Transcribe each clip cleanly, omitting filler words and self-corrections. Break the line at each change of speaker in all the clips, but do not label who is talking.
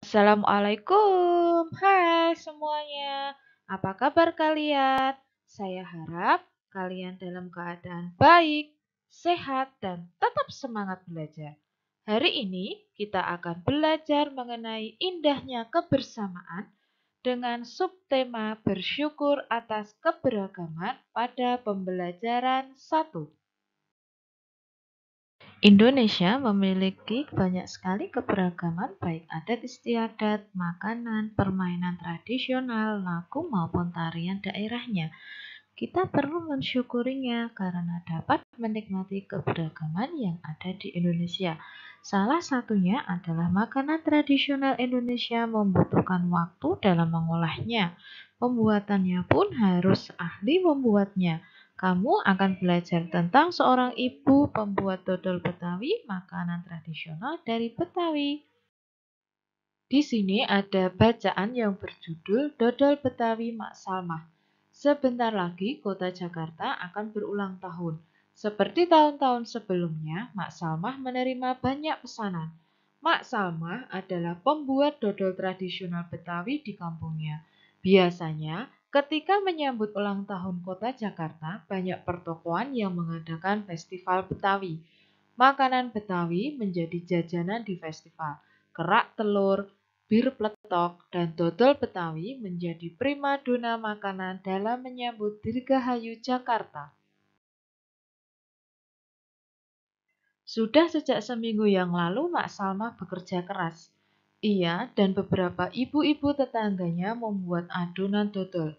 Assalamualaikum, hai semuanya. Apa kabar kalian? Saya harap kalian dalam keadaan baik, sehat, dan tetap semangat belajar. Hari ini kita akan belajar mengenai indahnya kebersamaan dengan subtema bersyukur atas keberagaman pada pembelajaran 1. Indonesia memiliki banyak sekali keberagaman baik adat istiadat, makanan, permainan tradisional, lagu maupun tarian daerahnya. Kita perlu mensyukurinya karena dapat menikmati keberagaman yang ada di Indonesia. Salah satunya adalah makanan tradisional Indonesia membutuhkan waktu dalam mengolahnya. Pembuatannya pun harus ahli membuatnya. Kamu akan belajar tentang seorang ibu pembuat dodol Betawi, makanan tradisional dari Betawi. Di sini ada bacaan yang berjudul Dodol Betawi Mak Salmah. Sebentar lagi kota Jakarta akan berulang tahun. Seperti tahun-tahun sebelumnya, Mak Salmah menerima banyak pesanan. Mak Salmah adalah pembuat dodol tradisional Betawi di kampungnya. Biasanya, ketika menyambut ulang tahun kota Jakarta, banyak pertokoan yang mengadakan festival Betawi. Makanan Betawi menjadi jajanan di festival. Kerak telur, bir pletok, dan dodol Betawi menjadi primadona makanan dalam menyambut Dirgahayu Jakarta. Sudah sejak seminggu yang lalu Mak Salma bekerja keras. Ia dan beberapa ibu-ibu tetangganya membuat adonan dodol.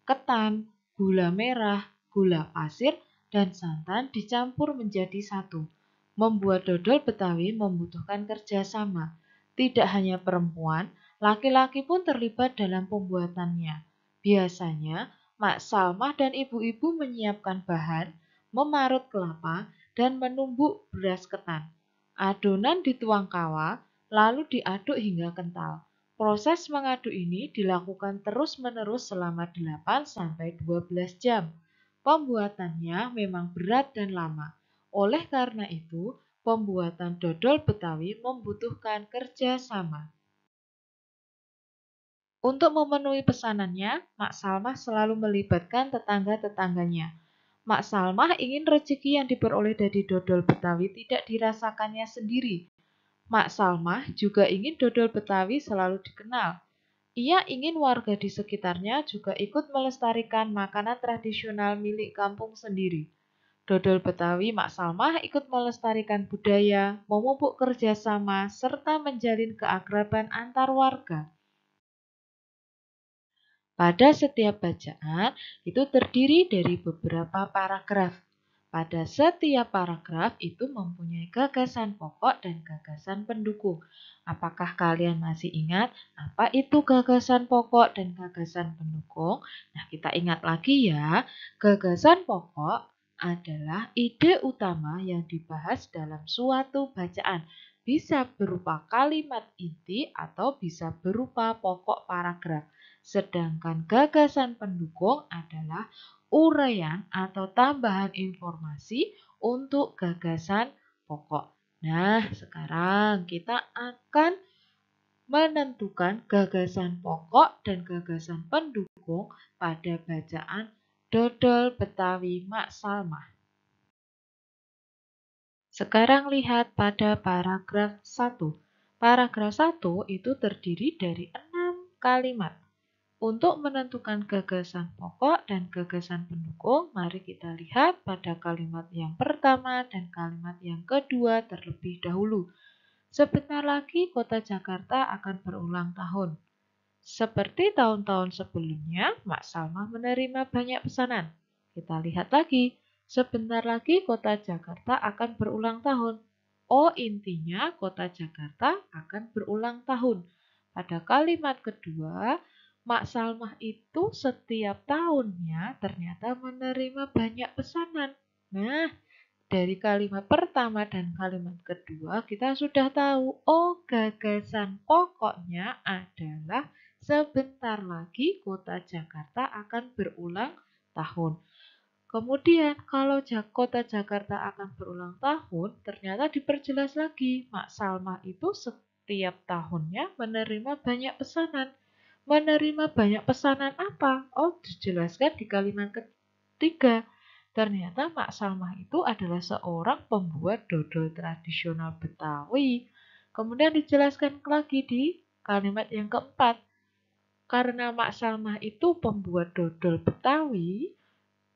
Ketan, gula merah, gula pasir, dan santan dicampur menjadi satu. Membuat dodol Betawi membutuhkan kerjasama. Tidak hanya perempuan, laki-laki pun terlibat dalam pembuatannya. Biasanya, Mak Salmah dan ibu-ibu menyiapkan bahan, memarut kelapa, dan menumbuk beras ketan. Adonan dituang kawa, lalu diaduk hingga kental. Proses mengaduk ini dilakukan terus-menerus selama 8-12 jam. Pembuatannya memang berat dan lama. Oleh karena itu, pembuatan dodol Betawi membutuhkan kerja sama. Untuk memenuhi pesanannya, Mak Salmah selalu melibatkan tetangga-tetangganya. Mak Salmah ingin rezeki yang diperoleh dari dodol Betawi tidak dirasakannya sendiri. Mak Salmah juga ingin dodol Betawi selalu dikenal. Ia ingin warga di sekitarnya juga ikut melestarikan makanan tradisional milik kampung sendiri. Dodol Betawi Mak Salmah ikut melestarikan budaya, memupuk kerjasama, serta menjalin keakraban antar warga. Pada setiap bacaan itu terdiri dari beberapa paragraf. Pada setiap paragraf itu mempunyai gagasan pokok dan gagasan pendukung. Apakah kalian masih ingat apa itu gagasan pokok dan gagasan pendukung? Nah, kita ingat lagi ya. Gagasan pokok adalah ide utama yang dibahas dalam suatu bacaan. Bisa berupa kalimat inti atau bisa berupa pokok paragraf. Sedangkan gagasan pendukung adalah uraian atau tambahan informasi untuk gagasan pokok. Nah, sekarang kita akan menentukan gagasan pokok dan gagasan pendukung pada bacaan Dodol Betawi Mak Salmah. Sekarang lihat pada paragraf 1. Paragraf 1 itu terdiri dari 6 kalimat. Untuk menentukan gagasan pokok dan gagasan pendukung, mari kita lihat pada kalimat yang pertama dan kalimat yang kedua terlebih dahulu. Sebentar lagi kota Jakarta akan berulang tahun. Seperti tahun-tahun sebelumnya, Mak Salma menerima banyak pesanan. Kita lihat lagi, sebentar lagi kota Jakarta akan berulang tahun. Oh, intinya kota Jakarta akan berulang tahun. Pada kalimat kedua, Mak Salmah itu setiap tahunnya ternyata menerima banyak pesanan. Nah, dari kalimat pertama dan kalimat kedua kita sudah tahu, oh gagasan pokoknya adalah sebentar lagi kota Jakarta akan berulang tahun. Kemudian kalau kota Jakarta akan berulang tahun, ternyata diperjelas lagi, Mak Salma itu setiap tahunnya menerima banyak pesanan. Menerima banyak pesanan apa? Oh, dijelaskan di kalimat ketiga. Ternyata Mak Salmah itu adalah seorang pembuat dodol tradisional Betawi. Kemudian dijelaskan lagi di kalimat yang keempat. Karena Mak Salmah itu pembuat dodol Betawi,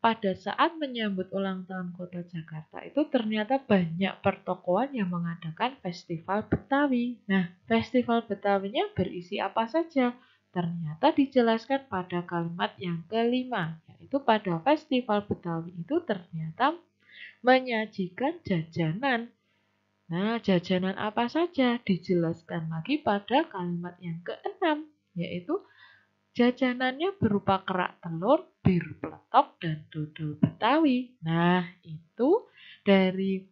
pada saat menyambut ulang tahun Kota Jakarta itu ternyata banyak pertokoan yang mengadakan festival Betawi. Nah, festival Betawinya berisi apa saja? Ternyata dijelaskan pada kalimat yang kelima, yaitu pada festival Betawi itu ternyata menyajikan jajanan. Nah, jajanan apa saja? Dijelaskan lagi pada kalimat yang keenam, yaitu jajanannya berupa kerak telur, bir peletok, dan dodol Betawi. Nah, itu dari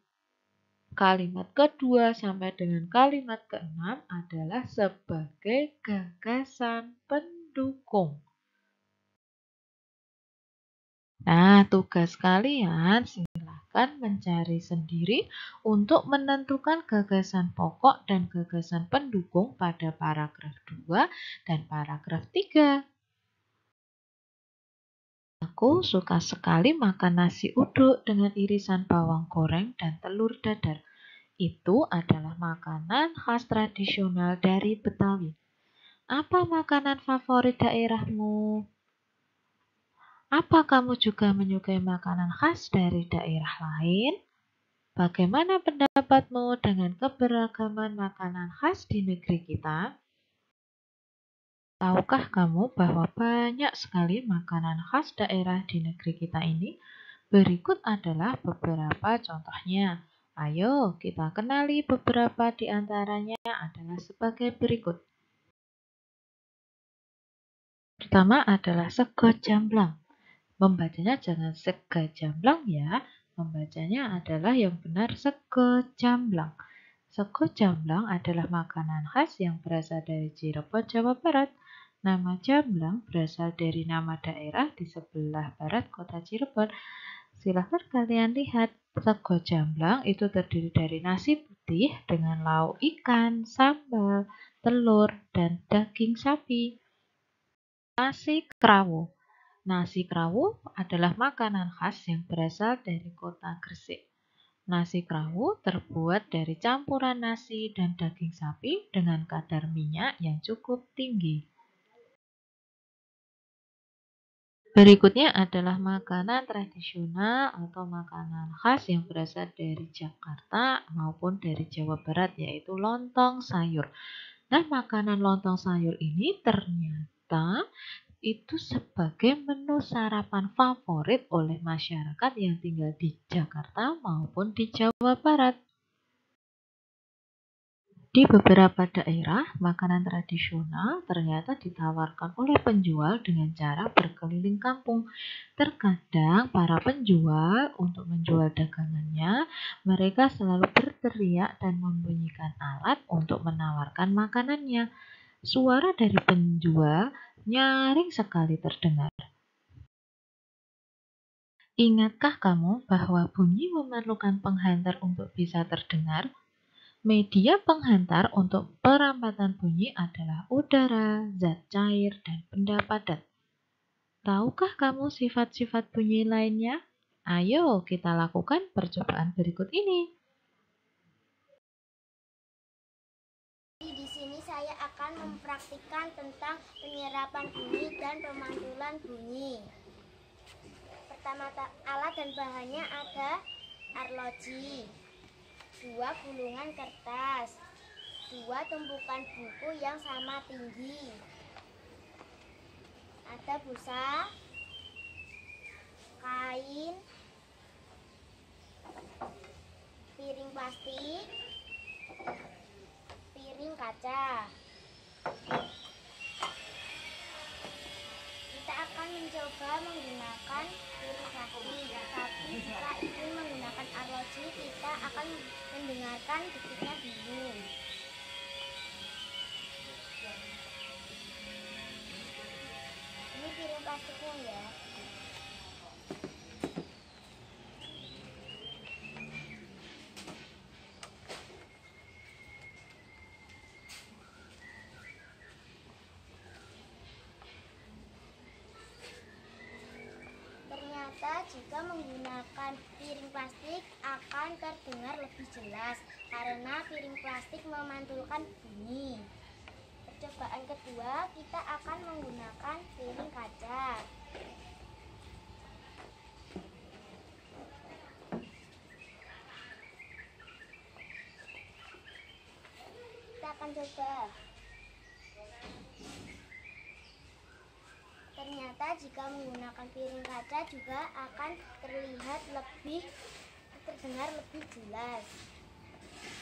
kalimat kedua sampai dengan kalimat keenam adalah sebagai gagasan pendukung. Nah, tugas kalian silahkan mencari sendiri untuk menentukan gagasan pokok dan gagasan pendukung pada paragraf 2 dan paragraf 3. Aku suka sekali makan nasi uduk dengan irisan bawang goreng dan telur dadar. Itu adalah makanan khas tradisional dari Betawi. Apa makanan favorit daerahmu? Apa kamu juga menyukai makanan khas dari daerah lain? Bagaimana pendapatmu dengan keberagaman makanan khas di negeri kita? Tahukah kamu bahwa banyak sekali makanan khas daerah di negeri kita ini? Berikut adalah beberapa contohnya. Ayo kita kenali beberapa di antaranya adalah sebagai berikut. Pertama adalah sego jamblang. Membacanya jangan sega jamblang ya. Membacanya adalah yang benar sego jamblang. Sego jamblang adalah makanan khas yang berasal dari Cirebon, Jawa Barat. Nama jamblang berasal dari nama daerah di sebelah barat kota Cirebon. Silahkan kalian lihat, sego jamblang itu terdiri dari nasi putih dengan lauk ikan, sambal, telur, dan daging sapi. Nasi krawu. Nasi krawu adalah makanan khas yang berasal dari kota Gresik. Nasi krawu terbuat dari campuran nasi dan daging sapi dengan kadar minyak yang cukup tinggi. Berikutnya adalah makanan tradisional atau makanan khas yang berasal dari Jakarta maupun dari Jawa Barat, yaitu lontong sayur. Nah, makanan lontong sayur ini ternyata itu sebagai menu sarapan favorit oleh masyarakat yang tinggal di Jakarta maupun di Jawa Barat. Di beberapa daerah, makanan tradisional ternyata ditawarkan oleh penjual dengan cara berkeliling kampung. Terkadang para penjual untuk menjual dagangannya, mereka selalu berteriak dan membunyikan alat untuk menawarkan makanannya. Suara dari penjual nyaring sekali terdengar. Ingatkah kamu bahwa bunyi memerlukan penghantar untuk bisa terdengar? Media penghantar untuk perampatan bunyi adalah udara, zat cair, dan benda padat. Tahukah kamu sifat-sifat bunyi lainnya? Ayo kita lakukan percobaan berikut ini.
Di sini saya akan mempraktikkan tentang penyerapan bunyi dan pemantulan bunyi. Pertama, alat dan bahannya ada arloji, 2 gulungan kertas, 2 tumpukan buku yang sama tinggi, ada busa, kain, piring plastik, piring kaca. Kita akan mencoba menggunakan piring plastik, tapi jika ingin menggunakan arloji, kita akan mendengarkan detiknya dulu. Ini piring plastiknya ya. Ternyata jika menggunakan piring plastik akan terdengar lebih jelas karena piring plastik memantulkan bunyi. Percobaan kedua, kita akan menggunakan piring kaca. Kita akan coba. Ternyata jika menggunakan piring kaca juga akan terdengar lebih jelas.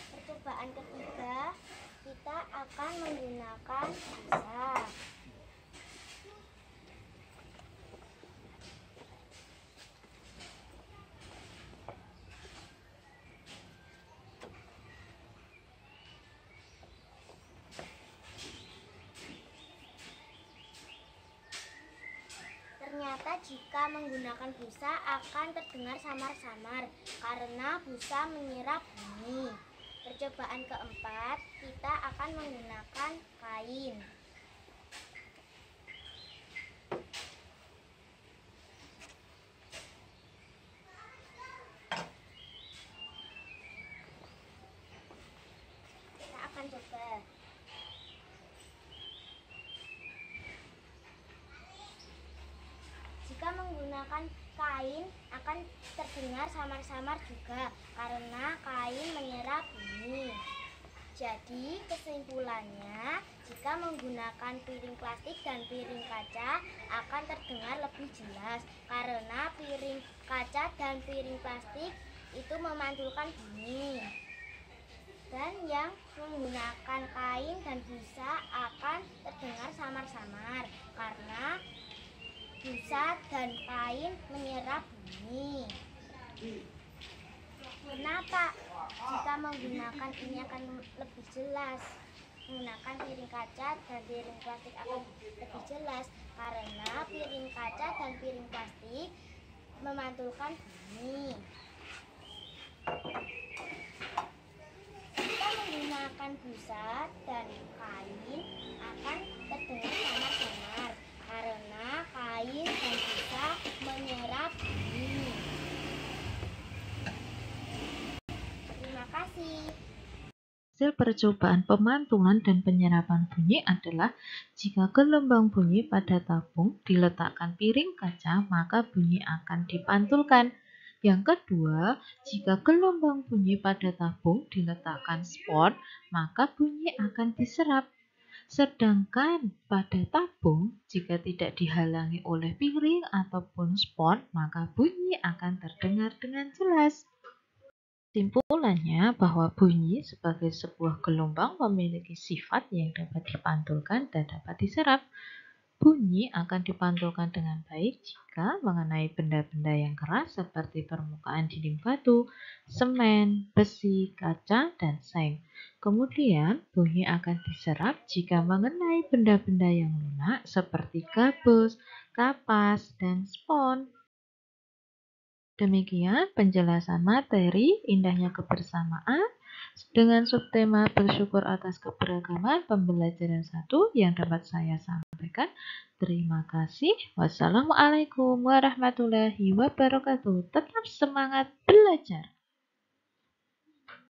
Percobaan ketiga, kita akan menggunakan busa. Ternyata jika menggunakan busa akan terdengar samar-samar karena busa menyerap bunyi. Percobaan keempat, kita akan menggunakan kain. Kita akan coba. Jika menggunakan kain akan terdengar samar-samar juga karena kain menyerap bunyi. Jadi kesimpulannya, jika menggunakan piring plastik dan piring kaca akan terdengar lebih jelas karena piring kaca dan piring plastik itu memantulkan bunyi. Dan yang menggunakan kain dan busa akan terdengar samar-samar karena busa dan kain menyerap bunyi. Kenapa? Jika menggunakan ini akan lebih jelas. Menggunakan piring kaca dan piring plastik akan lebih jelas karena piring kaca dan piring plastik memantulkan bunyi. Jika menggunakan busa dan kain akan terdengar samar-samar karena kain dan busa menyerap bunyi. Terima kasih.
Hasil percobaan pemantulan dan penyerapan bunyi adalah jika gelombang bunyi pada tabung diletakkan piring kaca, maka bunyi akan dipantulkan. Yang kedua, jika gelombang bunyi pada tabung diletakkan spot, maka bunyi akan diserap. Sedangkan pada tabung, jika tidak dihalangi oleh piring ataupun spot, maka bunyi akan terdengar dengan jelas. Kesimpulannya bahwa bunyi sebagai sebuah gelombang memiliki sifat yang dapat dipantulkan dan dapat diserap. Bunyi akan dipantulkan dengan baik jika mengenai benda-benda yang keras seperti permukaan dinding batu, semen, besi, kaca, dan seng. Kemudian bunyi akan diserap jika mengenai benda-benda yang lunak seperti gabus, kapas, dan spons. Demikian penjelasan materi indahnya kebersamaan dengan subtema bersyukur atas keberagaman pembelajaran 1 yang dapat saya sampaikan. Terima kasih. Wassalamualaikum warahmatullahi wabarakatuh. Tetap semangat belajar.